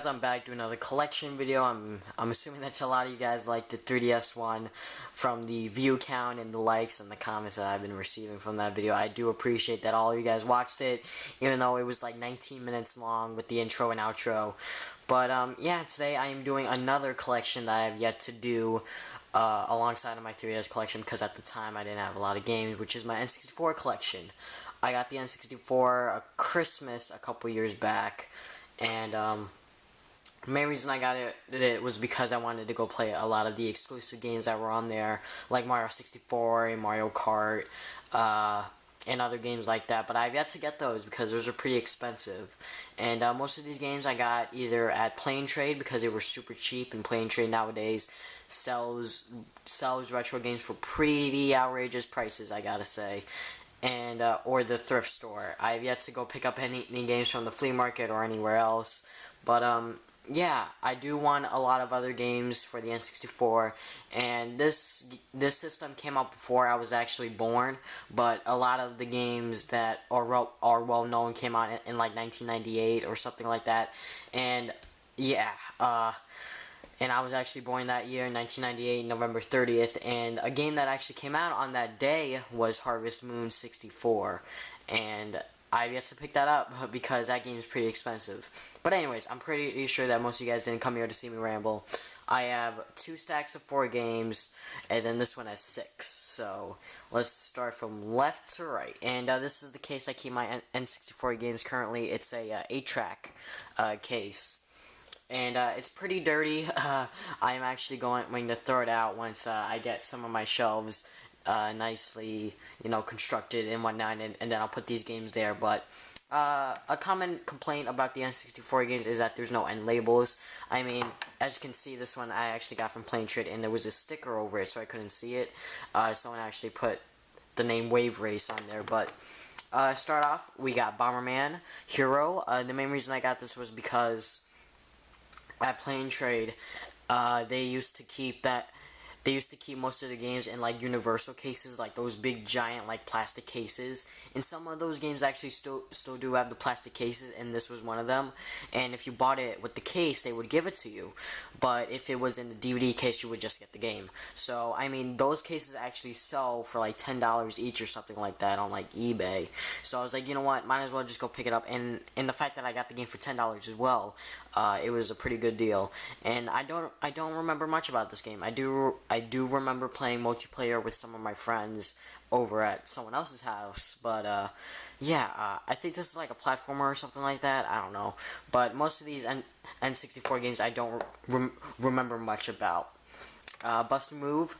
guys, I'm back doing another collection video. I'm assuming that a lot of you guys like the 3DS one from the view count and the likes and the comments that I've been receiving from that video. I do appreciate that all of you guys watched it, even though it was like 19 minutes long with the intro and outro. But yeah, today I am doing another collection that I have yet to do alongside of my 3DS collection, because at the time I didn't have a lot of games, which is my N64 collection. I got the N64 Christmas a couple years back, and the main reason I got it was because I wanted to go play a lot of the exclusive games that were on there, like Mario 64 and Mario Kart, and other games like that. But I've yet to get those because those are pretty expensive. And most of these games I got either at Plane Trade, because they were super cheap, and Plane Trade nowadays sells retro games for pretty outrageous prices, I gotta say. And or the thrift store. I've yet to go pick up any games from the flea market or anywhere else. But yeah, I do want a lot of other games for the N64, and this system came out before I was actually born, but a lot of the games that are well known came out in like 1998 or something like that. And yeah, and I was actually born that year in 1998, November 30th, and a game that actually came out on that day was Harvest Moon 64, and I've yet to pick that up because that game is pretty expensive. But anyways, I'm pretty sure that most of you guys didn't come here to see me ramble. I have 2 stacks of 4 games, and then this one has 6. So let's start from left to right. And this is the case I keep my N64 games currently. It's a 8-track case. And it's pretty dirty. I am actually going to throw it out once I get some of my shelves nicely, constructed and whatnot, and then I'll put these games there. But a common complaint about the N64 games is that there's no end labels. I mean, as you can see, this one I actually got from Plane Trade, and there was a sticker over it, so I couldn't see it. Someone actually put the name Wave Race on there. But start off, we got Bomberman Hero. The main reason I got this was because at Plane Trade, they used to keep most of the games in like universal cases, like those big giant like plastic cases. And some of those games actually still do have the plastic cases, and this was one of them. And if you bought it with the case, they would give it to you. But if it was in the DVD case, you would just get the game. So I mean, those cases actually sell for like $10 each or something like that on like eBay. So I was like, you know what, might as well just go pick it up. And the fact that I got the game for $10 as well, it was a pretty good deal. And I don't remember much about this game. I do remember playing multiplayer with some of my friends over at someone else's house, but yeah, I think this is like a platformer or something like that. I don't know, but most of these N64 games I don't remember much about. Bust a Move,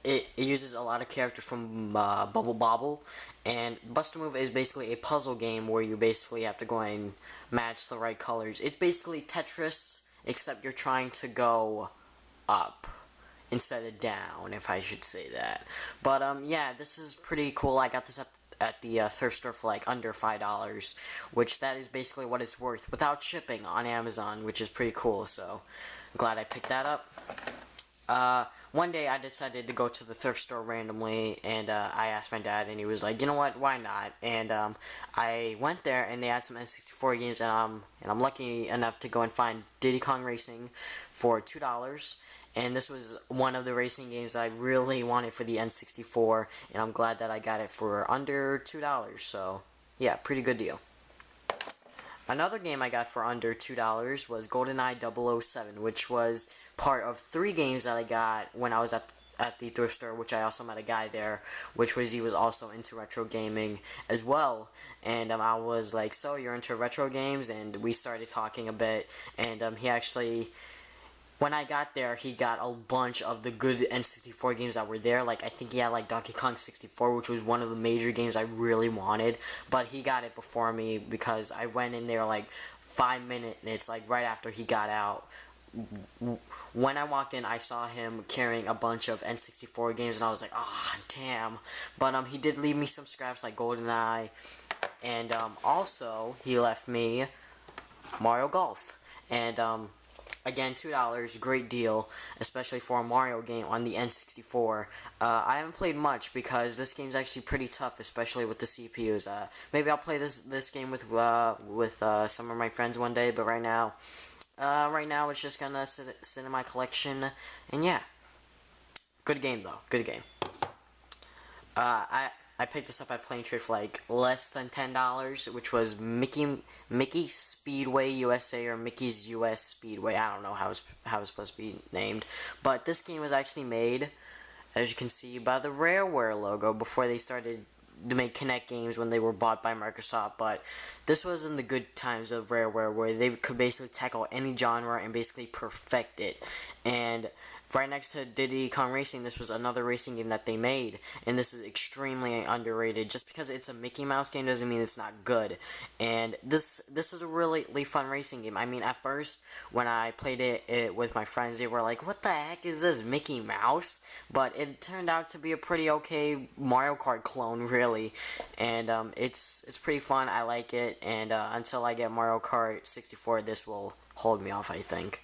it uses a lot of characters from Bubble Bobble, and Bust a Move is basically a puzzle game where you basically have to go and match the right colors. It's basically Tetris, except you're trying to go up instead of down, if I should say that. But yeah, this is pretty cool. I got this at the thrift store for like under $5, which that is basically what it's worth without shipping on Amazon, which is pretty cool. So I'm glad I picked that up. One day I decided to go to the thrift store randomly, and I asked my dad, and he was like, you know what, why not? And I went there, and they had some N64 games, and I'm lucky enough to go and find Diddy Kong Racing for $2. And this was one of the racing games I really wanted for the N64, and I'm glad that I got it for under $2. So yeah, pretty good deal. Another game I got for under $2 was GoldenEye 007, which was part of 3 games that I got when I was at the thrift store, which I also met a guy there, he was also into retro gaming as well. And I was like, so you're into retro games? And we started talking a bit, and he actually, when I got there, he got a bunch of the good N64 games that were there. Like, I think he had like Donkey Kong 64, which was one of the major games I really wanted. But he got it before me because I went in there like 5 minutes, like right after he got out. When I walked in, I saw him carrying a bunch of N64 games, and I was like, ah, oh, damn. But he did leave me some scraps like GoldenEye, and also he left me Mario Golf. And Again, $2, great deal, especially for a Mario game on the N64. I haven't played much because this game's actually pretty tough, especially with the CPUs. Maybe I'll play this game with some of my friends one day, but right now it's just gonna sit in my collection, and yeah, good game though, good game. I picked this up at Plane Trade for like less than $10, which was Mickey Speedway USA or Mickey's US Speedway. I don't know how it's supposed to be named, but this game was actually made, as you can see, by the Rareware logo before they started to make Kinect games when they were bought by Microsoft. But this was in the good times of Rareware, where they could basically tackle any genre and basically perfect it. And right next to Diddy Kong Racing, this was another racing game that they made, and this is extremely underrated. Just because it's a Mickey Mouse game doesn't mean it's not good. And this is a really fun racing game. I mean, at first, when I played it with my friends, they were like, what the heck is this, Mickey Mouse? But it turned out to be a pretty okay Mario Kart clone, really. And it's pretty fun. I like it, and until I get Mario Kart 64, this will hold me off, I think.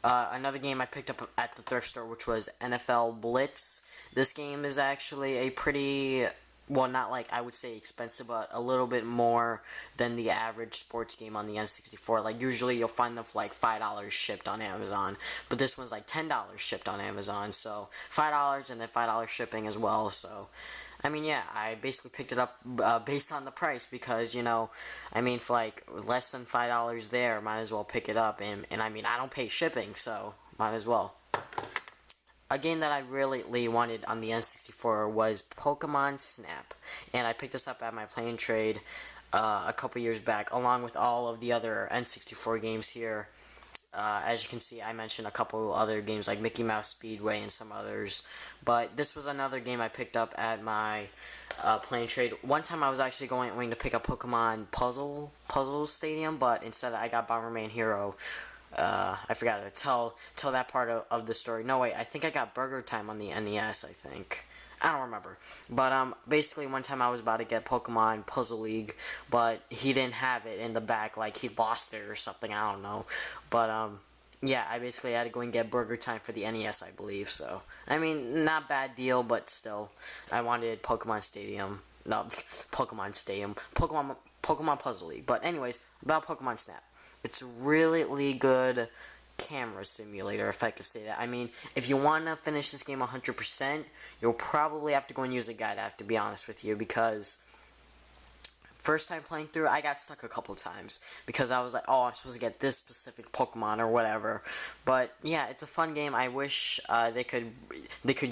Another game I picked up at the thrift store, which was NFL Blitz. This game is actually a pretty, well, not like I would say expensive, but a little bit more than the average sports game on the N64. Like, usually you'll find them for like $5 shipped on Amazon, but this one's like $10 shipped on Amazon, so $5 and then $5 shipping as well. So I mean, yeah, I basically picked it up based on the price because, you know, I mean, for like less than $5 there, might as well pick it up. And I mean, I don't pay shipping, so might as well. A game that I really wanted on the N64 was Pokemon Snap. And I picked this up at my Plane Trade a couple years back, along with all of the other N64 games here. As you can see, I mentioned a couple other games like Mickey Mouse Speedway and some others. But this was another game I picked up at my Plane Trade. One time I was actually going to pick up Pokemon Puzzle Stadium, but instead I got Bomberman Hero. I forgot to tell that part of the story. No, wait, I think I got Burger Time on the NES, I think. I don't remember. But basically one time I was about to get Pokemon Puzzle League, but he didn't have it in the back, like he lost it or something, I don't know. But yeah, I basically had to go and get Burger Time for the NES, I believe. So I mean, not bad deal, but still, I wanted Pokemon Stadium. No, Pokemon Stadium. Pokemon Puzzle League. But anyways, about Pokemon Snap. It's really good camera simulator, if I could say that. I mean, if you want to finish this game 100%, you'll probably have to go and use a guide app, to be honest with you, because first time playing through, I got stuck a couple times because I was like, oh, I'm supposed to get this specific Pokemon or whatever. But yeah, it's a fun game. I wish they could,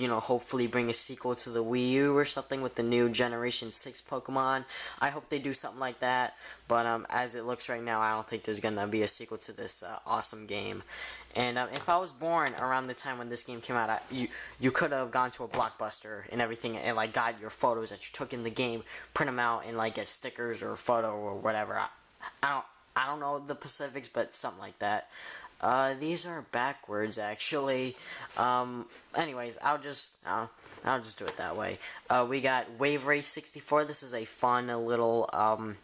you know, hopefully bring a sequel to the Wii U or something with the new Generation 6 Pokemon. I hope they do something like that. But as it looks right now, I don't think there's gonna be a sequel to this awesome game. And if I was born around the time when this game came out, you could have gone to a Blockbuster and everything, and like got your photos that you took in the game, print them out, and like get stickers or a photo or whatever. I don't know the specifics, but something like that. These are backwards, actually. Anyways, I'll just do it that way. We got Wave Race 64. This is a fun little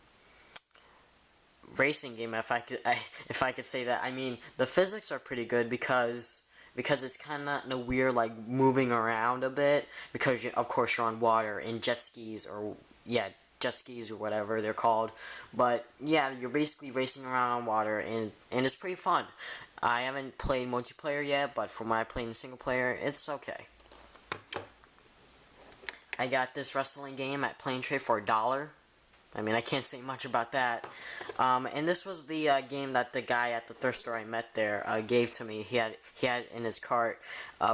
racing game, if I could say that. I mean, the physics are pretty good because it's kind of in a weird, like, moving around a bit, because of course you're on water in jet skis or whatever they're called. But yeah, you're basically racing around on water, and it's pretty fun. I haven't played multiplayer yet, but from what I played in single player, it's okay. I got this wrestling game at Plane Trade for $1. I mean, I can't say much about that. And this was the game that the guy at the thrift store I met there gave to me. He had in his cart,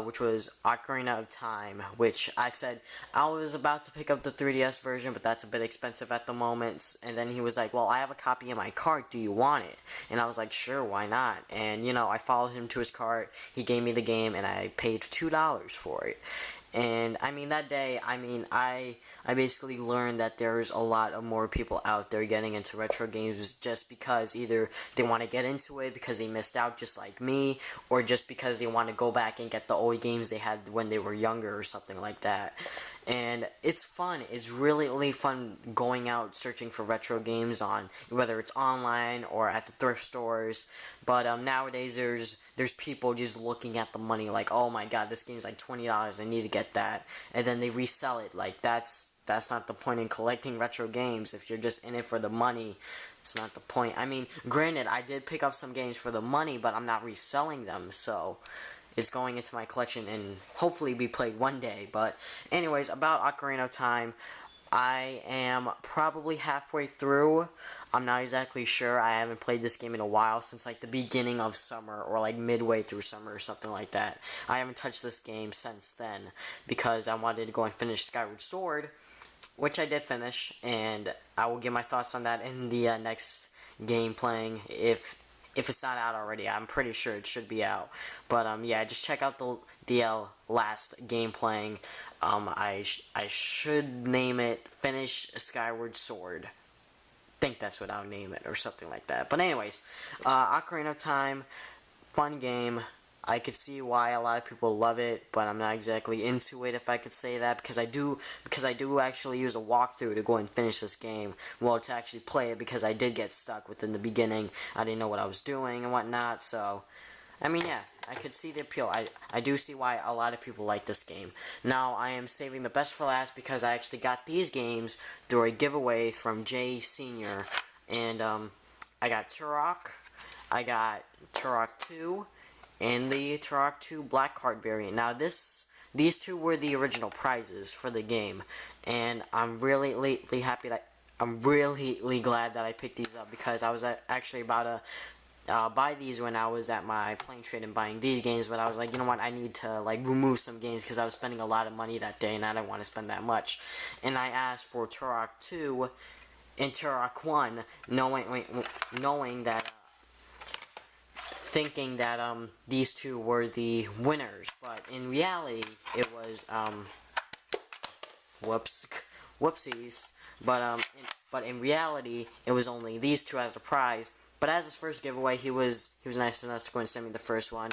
which was Ocarina of Time, which I said I was about to pick up the 3DS version, but that's a bit expensive at the moment. And then he was like, well, I have a copy in my cart. Do you want it? And I was like, sure, why not? And, you know, I followed him to his cart. He gave me the game, and I paid $2 for it. And I mean, that day, I mean, I basically learned that there's a lot of more people out there getting into retro games just because either they want to get into it because they missed out just like me, or just because they want to go back and get the old games they had when they were younger or something like that. and it's fun. It's really, really fun going out searching for retro games on whether it's online or at the thrift stores. But nowadays there's people just looking at the money like, oh my god, this game's like $20, I need to get that, and then they resell it. Like that's not the point in collecting retro games. If you're just in it for the money, it's not the point. I mean, granted, I did pick up some games for the money, but I'm not reselling them, so it's going into my collection and hopefully be played one day. But anyways, about Ocarina of Time, I am probably halfway through. I'm not exactly sure. I haven't played this game in a while, since like the beginning of summer or like midway through summer or something like that. I haven't touched this game since then because I wanted to go and finish Skyward Sword, which I did finish, and I will give my thoughts on that in the next game playing if it's not out already. I'm pretty sure it should be out. But yeah, just check out the last game playing. I should name it Finish Skyward Sword. Think that's what I'll name it or something like that. But anyways, Ocarina of Time, fun game. I could see why a lot of people love it, but I'm not exactly into it, if I could say that, because I do actually use a walkthrough to go and finish this game. Well, to actually play it, because I did get stuck within the beginning. I didn't know what I was doing and whatnot, so I mean, yeah, I could see the appeal. I do see why a lot of people like this game. Now, I am saving the best for last because I actually got these games through a giveaway from Jay Sr. And I got Turok, I got Turok 2, and the Turok 2 Black Card variant. Now, these two were the original prizes for the game, and I'm really happy that I'm really glad that I picked these up, because I was actually about to buy these when I was at my plane trade and buying these games, but I was like, you know what, I need to like remove some games because I was spending a lot of money that day and I didn't want to spend that much. And I asked for Turok 2 and Turok 1, knowing that thinking that these two were the winners, but in reality it was whoopsies. But in reality it was only these two as the prize. But as his first giveaway, he was nice enough to go and send me the first one.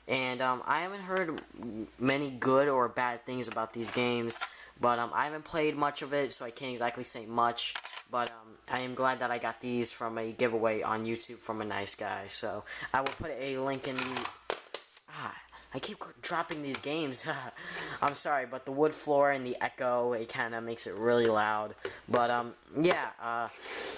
And I haven't heard many good or bad things about these games, but I haven't played much of it, so I can't exactly say much. But I am glad that I got these from a giveaway on YouTube from a nice guy. So I will put a link in the... I keep dropping these games. I'm sorry, but the wood floor and the echo, it kind of makes it really loud. But yeah,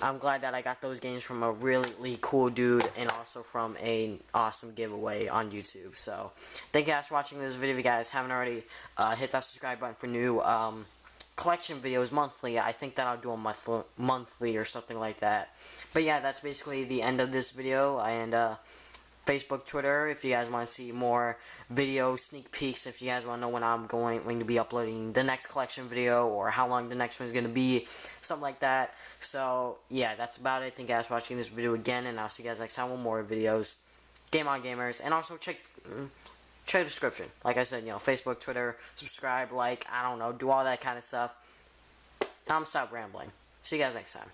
I'm glad that I got those games from a really cool dude, and also from an awesome giveaway on YouTube. So thank you guys for watching this video. If you guys haven't already, hit that subscribe button for new collection videos monthly. I think that I'll do a monthly or something like that. But yeah, that's basically the end of this video. And Facebook, Twitter, if you guys want to see more video sneak peeks, if you guys want to know when I'm going to be uploading the next collection video, or how long the next one's going to be, something like that. So yeah, that's about it. Thank you guys for watching this video again, and I'll see you guys next time with more videos. Game on, gamers. And also check the description. Like I said, you know, Facebook, Twitter, subscribe, like, I don't know, do all that kind of stuff. Now I'm stop rambling. See you guys next time.